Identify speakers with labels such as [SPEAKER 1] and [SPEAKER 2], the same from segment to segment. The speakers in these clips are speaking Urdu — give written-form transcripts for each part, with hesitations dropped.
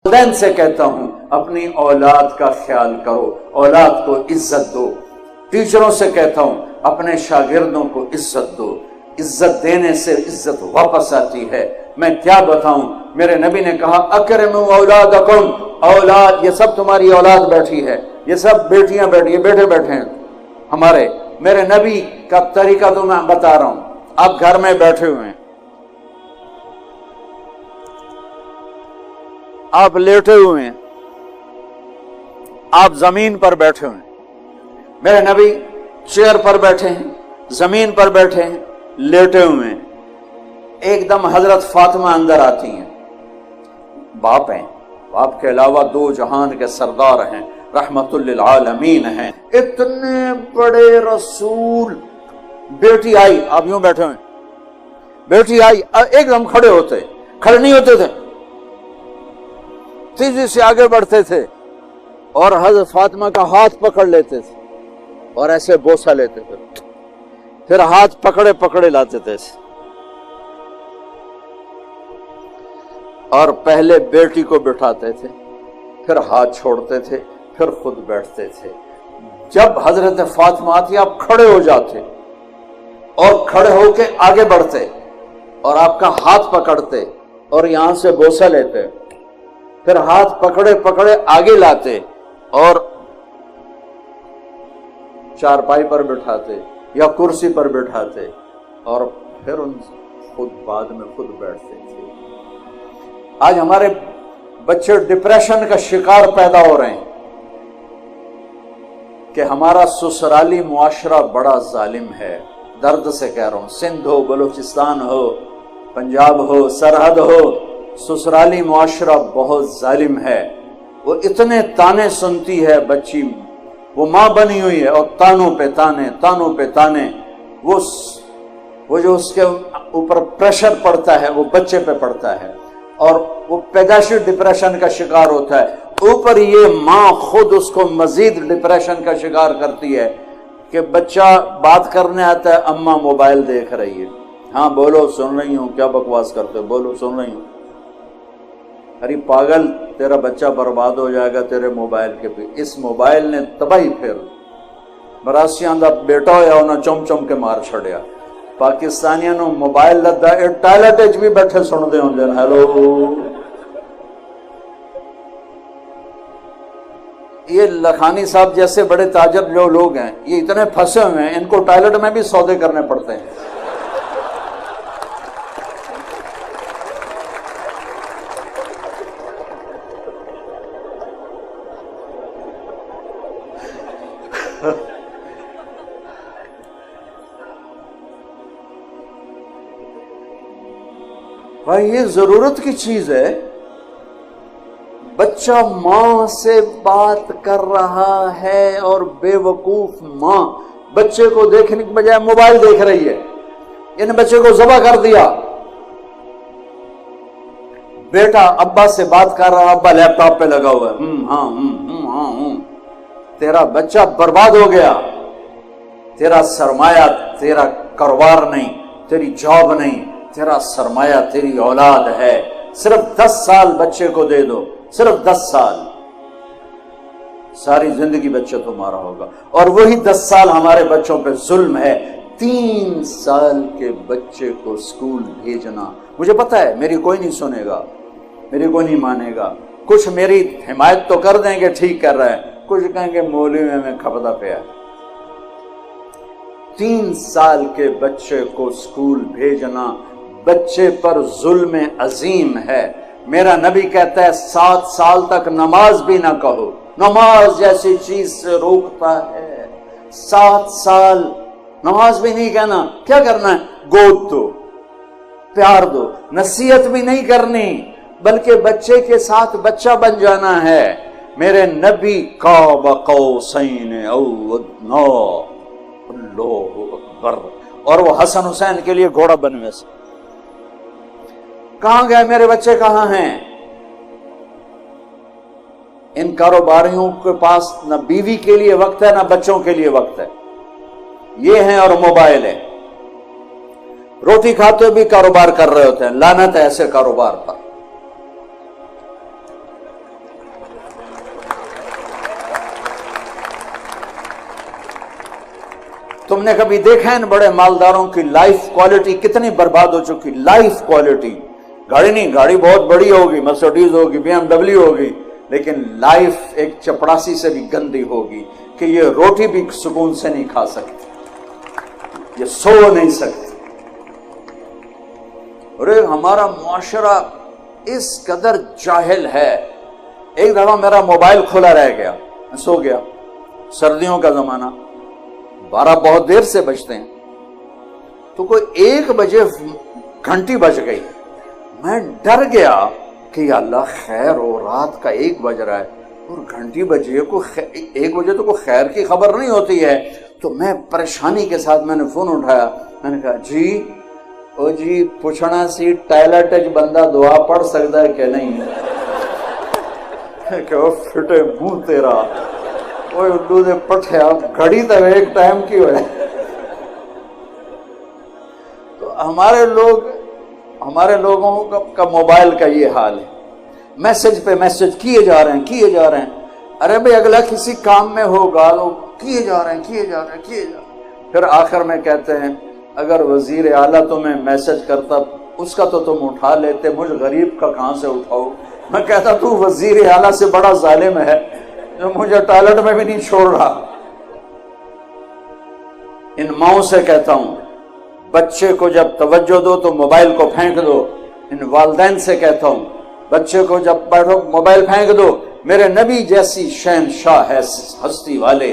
[SPEAKER 1] والدین سے کہتا ہوں اپنی اولاد کا خیال کرو، اولاد کو عزت دو۔ ٹیچروں سے کہتا ہوں اپنے شاگردوں کو عزت دو، عزت دینے سے عزت واپس آتی ہے۔ میں کیا بتاؤں، میرے نبی نے کہا اکرموا اولادکم، اولاد یہ سب تمہاری اولاد بیٹھی ہے، یہ سب بیٹیاں بیٹھی ہیں، بیٹے بیٹھے ہیں ہمارے۔ میرے نبی کا طریقہ تو میں بتا رہا ہوں۔ آپ گھر میں بیٹھے ہوئے ہیں، آپ لیٹے ہوئے ہیں، آپ زمین پر بیٹھے ہوئے ہیں، میرے نبی چیئر پر بیٹھے ہیں، زمین پر بیٹھے ہیں، لیٹے ہوئے ہیں۔ ایک دم حضرت فاطمہ اندر آتی ہیں، باپ ہیں، باپ کے علاوہ دو جہان کے سردار ہیں، رحمت للعالمین ہیں، اتنے بڑے رسول۔ بیٹی آئی، آپ یوں بیٹھے ہوئے، بیٹی آئی، ایک دم کھڑے ہوتے، کھڑے نہیں ہوتے تھے، تیزی سے آگے بڑھتے تھے اور حضرت فاطمہ کا ہاتھ پکڑ لیتے تھے اور ایسے بوسہ لیتے تھے، پھر ہاتھ پکڑے پکڑے لاتے تھے اور پہلے بیٹی کو بٹھاتے تھے، پھر ہاتھ چھوڑتے تھے، پھر خود بیٹھتے تھے۔ جب حضرت فاطمہ آتی آپ کھڑے ہو جاتے اور کھڑے ہو کے آگے بڑھتے اور آپ کا ہاتھ پکڑتے اور یہاں سے بوسہ لیتے، پھر ہاتھ پکڑے پکڑے آگے لاتے اور چارپائی پر بٹھاتے یا کرسی پر بٹھاتے اور پھر ان خود بعد میں خود بیٹھتے تھے۔ آج ہمارے بچے ڈپریشن کا شکار پیدا ہو رہے ہیں کہ ہمارا سسرالی معاشرہ بڑا ظالم ہے۔ درد سے کہہ رہا ہوں، سندھ ہو، بلوچستان ہو، پنجاب ہو، سرحد ہو، سسرالی معاشرہ بہت ظالم ہے۔ وہ اتنے تانے سنتی ہے بچی، وہ ماں بنی ہوئی ہے اور تانوں پہ تانے، تانوں پہ تانے، وہ جو اس کے اوپر پریشر پڑتا ہے وہ بچے پہ پڑتا ہے اور وہ پیدائشی ڈپریشن کا شکار ہوتا ہے۔ اوپر یہ ماں خود اس کو مزید ڈپریشن کا شکار کرتی ہے کہ بچہ بات کرنے آتا ہے، اماں موبائل دیکھ رہی ہے، ہاں بولو سن رہی ہوں، کیا بکواس کرتے ہو، بولو سن رہی ہوں۔ ارے پاگل، تیرا بچہ برباد ہو جائے گا تیرے موبائل کے پہ۔ اس موبائل نے تباہی پھر براسیاں دا بیٹا ہویا انہاں چم چم کے مار چھڑیا۔ پاکستانیاں نو موبائل لدا اے ٹائلٹ وچ بھی بیٹھے سن دے ہوندے، ہیلو۔ یہ لکھانی صاحب جیسے بڑے تاجر جو لوگ ہیں یہ اتنے پھنسے ہوئے ہیں، ان کو ٹائلٹ میں بھی سودے کرنے پڑتے ہیں۔ بھائی یہ ضرورت کی چیز ہے۔ بچہ ماں سے بات کر رہا ہے اور بے وقوف ماں بچے کو دیکھنے کے بجائے موبائل دیکھ رہی ہے۔ ان بچے کو ذبح کر دیا۔ بیٹا ابا سے بات کر رہا، ابا لیپ ٹاپ پہ لگا ہوا ہے، ہاں۔ تیرا بچہ برباد ہو گیا۔ تیرا سرمایہ تیرا کاروبار نہیں، تیری جاب نہیں، تیرا سرمایہ تیری اولاد ہے۔ صرف 10 سال بچے کو دے دو، صرف 10 سال، ساری زندگی بچہ تمہارا ہوگا۔ اور وہی 10 سال ہمارے بچوں پہ ظلم ہے۔ 3 سال کے بچے کو اسکول بھیجنا، مجھے پتا ہے میری کوئی نہیں سنے گا، میری کوئی نہیں مانے گا، کچھ میری حمایت تو کر دیں گے ٹھیک کر رہا ہے، کچھ کہیں گے مولوی میں کھپتا پیا۔ 3 سال کے بچے کو اسکول بھیجنا بچے پر ظلم عظیم ہے۔ میرا نبی کہتا ہے 7 سال تک نماز بھی نہ کہو، نماز جیسی چیز سے روکتا ہے۔ 7 سال نماز بھی نہیں کہنا، کیا کرنا ہے؟ گود دو، پیار دو، نصیحت بھی نہیں کرنی بلکہ بچے کے ساتھ بچہ بن جانا ہے۔ میرے نبی قاب قوسین او ادنی، اللہ اکبر، اور وہ حسن حسین کے لیے گھوڑا بنوے سے۔ کہاں گئے میرے بچے، کہاں ہیں؟ ان کاروباریوں کے پاس نہ بیوی کے لیے وقت ہے نہ بچوں کے لیے وقت ہے، یہ ہیں اور موبائل ہے۔ روٹی کھاتے بھی کاروبار کر رہے ہوتے ہیں، لعنت ہے ایسے کاروبار پر۔ تم نے کبھی دیکھا ہے ان بڑے مالداروں کی لائف کوالٹی کتنی برباد ہو چکی؟ لائف کوالٹی، گاڑی نہیں، گاڑی بہت بڑی ہوگی، مرسیڈیز ہوگی، BMW ہوگی، لیکن لائف ایک چپڑاسی سے بھی گندی ہوگی کہ یہ روٹی بھی سکون سے نہیں کھا سکتی، یہ سو نہیں سکتی۔ ارے ہمارا معاشرہ اس قدر جاہل ہے۔ ایک دفعہ میرا موبائل کھلا رہ گیا، میں سو گیا، سردیوں کا زمانہ، 12 بہت دیر سے بجتے ہیں، تو کوئی 1 بجے گھنٹی بج گئی۔ میں ڈر گیا کہ یا اللہ خیر ہو، رات کا 1 بج رہا ہے اور گھنٹی بجی ہے، 1 بجے تو کوئی خیر کی خبر نہیں ہوتی ہے۔ تو میں پریشانی کے ساتھ میں نے فون اٹھایا، میں نے کہا جی او جی پوچھنا سی ٹائلٹ بندہ دعا پڑھ سکتا ہے کہ نہیں؟ کہ وہ پھٹے منہ تیرا، وہ اردو دے پٹھیا گھڑی تو ایک ٹائم کی ہوئے۔ تو ہمارے لوگوں کا موبائل کا یہ حال ہے، میسج پہ میسج کیے جا رہے ہیں۔ ارے بھئی اگلا کسی کام میں ہوگا، لوگ کیے جا رہے ہیں۔ پھر آخر میں کہتے ہیں اگر وزیر اعلیٰ تمہیں میسج کرتا اس کا تو تم اٹھا لیتے، مجھ غریب کا کہاں سے اٹھاؤ؟ میں کہتا تو وزیر اعلیٰ سے بڑا ظالم ہے جو مجھے ٹوائلٹ میں بھی نہیں چھوڑ رہا۔ ان ماؤں سے کہتا ہوں بچے کو جب توجہ دو تو موبائل کو پھینک دو۔ ان والدین سے کہتا ہوں بچے کو جب بیٹھو موبائل پھینک دو۔ میرے نبی جیسی شہنشاہ ہے ہستی والے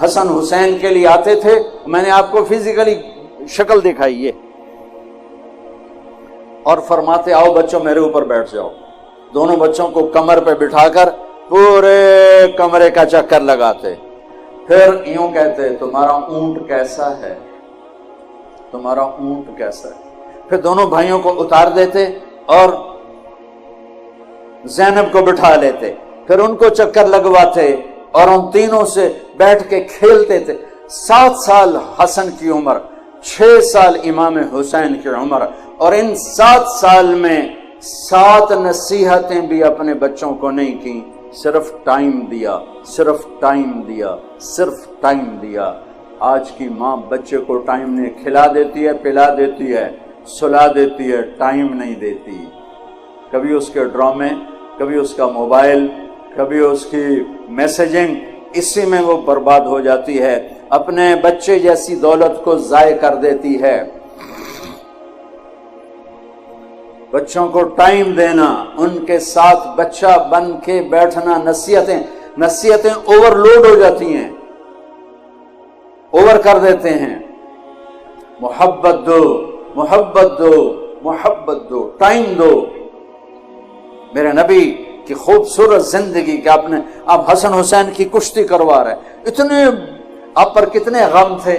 [SPEAKER 1] حسن حسین کے لیے آتے تھے، میں نے آپ کو فزیکلی شکل دکھائی ہے، اور فرماتے آؤ بچوں میرے اوپر بیٹھ جاؤ۔ دونوں بچوں کو کمر پہ بٹھا کر پورے کمرے کا چکر لگاتے، پھر یوں کہتے تمہارا اونٹ کیسا ہے، تمہارا اونٹ کیسا ہے۔ پھر دونوں بھائیوں کو اتار دیتے اور زینب کو بٹھا لیتے، پھر ان کو چکر لگواتے اور ان تینوں سے بیٹھ کے کھیلتے تھے۔ 7 سال حسن کی عمر، 6 سال امام حسین کی عمر، اور ان 7 سال میں 7 نصیحتیں بھی اپنے بچوں کو نہیں کی، صرف ٹائم دیا، صرف ٹائم دیا، صرف ٹائم دیا۔ آج کی ماں بچے کو ٹائم نہیں، کھلا دیتی ہے، پلا دیتی ہے، سلا دیتی ہے، ٹائم نہیں دیتی۔ کبھی اس کے ڈرامے، کبھی اس کا موبائل، کبھی اس کی میسیجنگ، اسی میں وہ برباد ہو جاتی ہے، اپنے بچے جیسی دولت کو ضائع کر دیتی ہے۔ بچوں کو ٹائم دینا، ان کے ساتھ بچہ بن کے بیٹھنا، نصیحتیں اوور لوڈ ہو جاتی ہیں، اوور کر دیتے ہیں۔ محبت دو، محبت دو، محبت دو، ٹائم دو۔ میرے نبی کی خوبصورت زندگی کہ آپ حسن حسین کی کشتی کروا رہے، اتنے آپ پر کتنے غم تھے،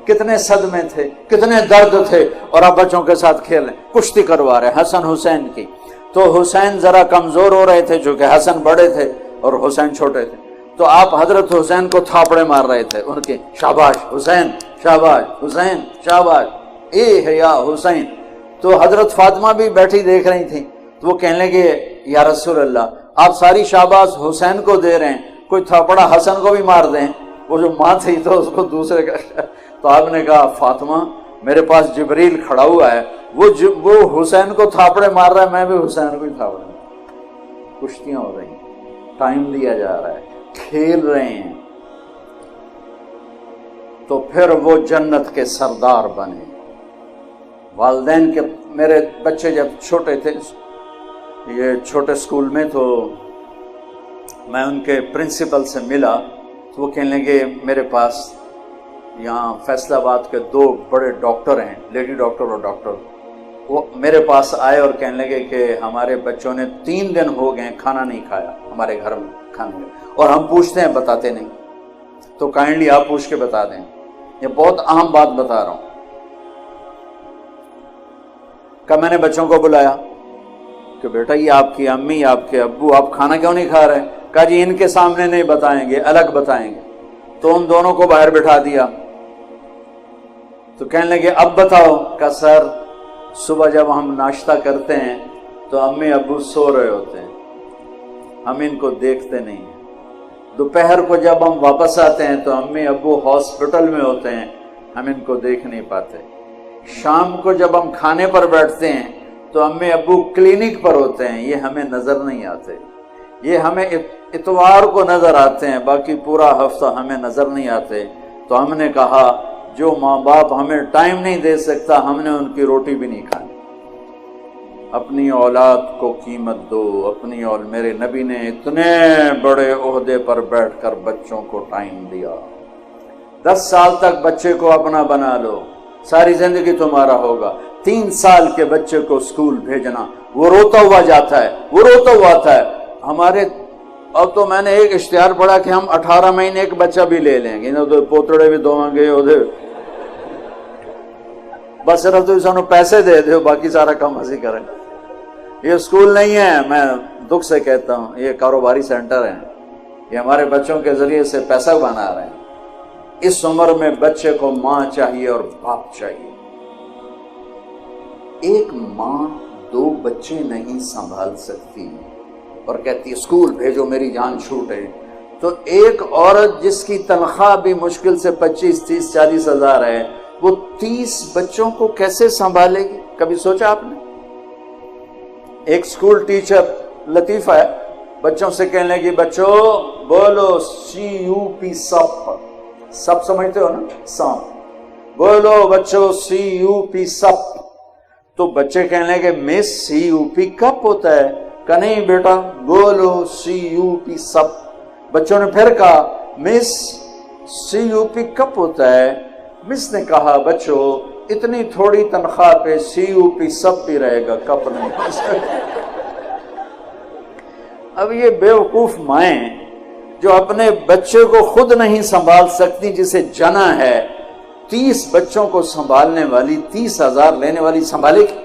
[SPEAKER 1] کتنے صدمے تھے، کتنے درد تھے، اور آپ بچوں کے ساتھ کھیل رہے، کشتی کروا رہے حسن حسین کی۔ تو حسین ذرا کمزور ہو رہے تھے چونکہ حسن بڑے تھے اور حسین چھوٹے تھے، تو آپ حضرت حسین کو تھاپڑے مار رہے تھے ان کے، شاباش حسین، شاباش حسین، شاباش، اے ہے یا حسین۔ تو حضرت فاطمہ بھی بیٹھی دیکھ رہی تھی، تو وہ کہنے لگے یا رسول اللہ آپ ساری شاباش حسین کو دے رہے ہیں، کوئی تھاپڑا حسن کو بھی مار دیں۔ وہ جو ماں تھی تو اس کو دوسرے کا، تو آپ نے کہا فاطمہ میرے پاس جبریل کھڑا ہوا ہے، وہ حسین کو تھاپڑے مار رہا ہے، میں بھی حسین کو ہی تھاپڑے مار رہا ہوں۔ کشتیاں ہو رہی ہیں، ٹائم دیا جا رہا ہے، کھیل رہے ہیں، تو پھر وہ جنت کے سردار بنے۔ والدین کے، میرے بچے جب چھوٹے تھے، یہ چھوٹے اسکول میں، تو میں ان کے پرنسپل سے ملا، تو وہ کہنے لگے میرے پاس یہاں فیصل آباد کے 2 بڑے ڈاکٹر ہیں، لیڈی ڈاکٹر اور ڈاکٹر، وہ میرے پاس آئے اور کہنے لگے کہ ہمارے بچوں نے 3 دن ہو گئے کھانا نہیں کھایا ہمارے گھر میں، کھانا نہیں، اور ہم پوچھتے ہیں بتاتے نہیں، تو کائنڈلی آپ پوچھ کے بتا دیں، یہ بہت اہم بات بتا رہا ہوں۔ کہ میں نے بچوں کو بلایا کہ بیٹا یہ آپ کی امی، آپ کے ابو، آپ کھانا کیوں نہیں کھا رہے؟ کہا جی ان کے سامنے نہیں بتائیں گے، الگ بتائیں گے۔ تو ان دونوں کو باہر بٹھا دیا، تو کہنے لگے اب بتاؤ۔ کہا سر صبح جب ہم ناشتہ کرتے ہیں تو امی ابو سو رہے ہوتے ہیں، ہم ان کو دیکھتے نہیں ہیں۔ دوپہر کو جب ہم واپس آتے ہیں تو امی ابو ہاسپٹل میں ہوتے ہیں، ہم ان کو دیکھ نہیں پاتے. شام کو جب ہم کھانے پر بیٹھتے ہیں تو امی ابو کلینک پر ہوتے ہیں، یہ ہمیں نظر نہیں آتے. یہ ہمیں اتوار کو نظر آتے ہیں، باقی پورا ہفتہ ہمیں نظر نہیں آتے. تو ہم نے کہا جو ماں باپ ہمیں ٹائم نہیں دے سکتا، ہم نے ان کی روٹی بھی نہیں کھانی. اپنی اولاد کو قیمت دو. میرے نبی نے اتنے بڑے عہدے پر بیٹھ کر بچوں کو ٹائم دیا. 10 سال تک بچے کو اپنا بنا لو، ساری زندگی تمہارا ہوگا. 3 سال کے بچے کو اسکول بھیجنا، وہ روتا ہوا جاتا ہے، وہ روتا ہوا آتا ہے. ہمارے اب تو میں نے ایک اشتہار پڑھا کہ ہم 18 مہینے ایک بچہ بھی لے لیں گے، تو پوتڑے بھی دوں گے ادھر، بس صرف تو سانو پیسے دے دو، باقی سارا کام ہنسی کریں. یہ اسکول نہیں ہے، میں دکھ سے کہتا ہوں، یہ کاروباری سینٹر ہیں. یہ ہمارے بچوں کے ذریعے سے پیسہ بنا رہے ہیں. اس عمر میں بچے کو ماں چاہیے اور باپ چاہیے. ایک ماں 2 بچے نہیں سنبھال سکتی اور کہتی ہے اسکول بھیجو میری جان چھوٹے. تو ایک عورت جس کی تنخواہ بھی مشکل سے 25, 30, 40 ہزار ہے، وہ 30 بچوں کو کیسے سنبھالے گی؟ کبھی سوچا آپ نے؟ ایک اسکول ٹیچر لطیفہ ہے، بچوں سے کہنے لگی بچوں بولو CUP سپ. سپ سمجھتے ہو نا؟ سانپ. بولو بچوں CUP سپ. تو بچے کہنے لگے مس CUP کپ ہوتا ہے. کہ نہیں بیٹا بولو CUP سپ. بچوں نے پھر کہا مس CUP کپ ہوتا ہے. مس نے کہا بچوں اتنی تھوڑی تنخواہ پہ CUP سب بھی رہے گا، کپ نہیں. اب یہ بیوقوف مائیں جو اپنے بچے کو خود نہیں سنبھال سکتی، جسے جنا ہے 30 بچوں کو سنبھالنے والی، 30,000 لینے والی سنبھالے گی؟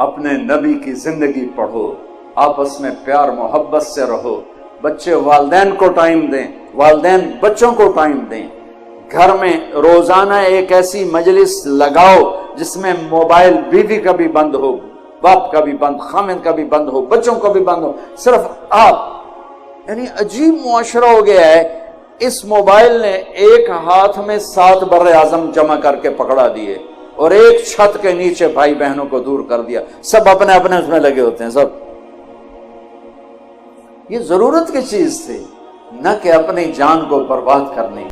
[SPEAKER 1] اپنے نبی کی زندگی پڑھو، آپس میں پیار محبت سے رہو. بچے والدین کو ٹائم دیں، والدین بچوں کو ٹائم دیں. گھر میں روزانہ ایک ایسی مجلس لگاؤ جس میں موبائل بیوی کا بھی بند ہو، باپ کا بھی بند، خامد کا بھی بند ہو، بچوں کا بھی بند ہو، صرف آپ. یعنی عجیب معاشرہ ہو گیا ہے. اس موبائل نے ایک ہاتھ میں 7 بر اعظم جمع کر کے پکڑا دیے اور ایک چھت کے نیچے بھائی بہنوں کو دور کر دیا. سب اپنے اپنے اس میں لگے ہوتے ہیں سب. یہ ضرورت کی چیز تھی، نہ کہ اپنی جان کو برباد کرنے.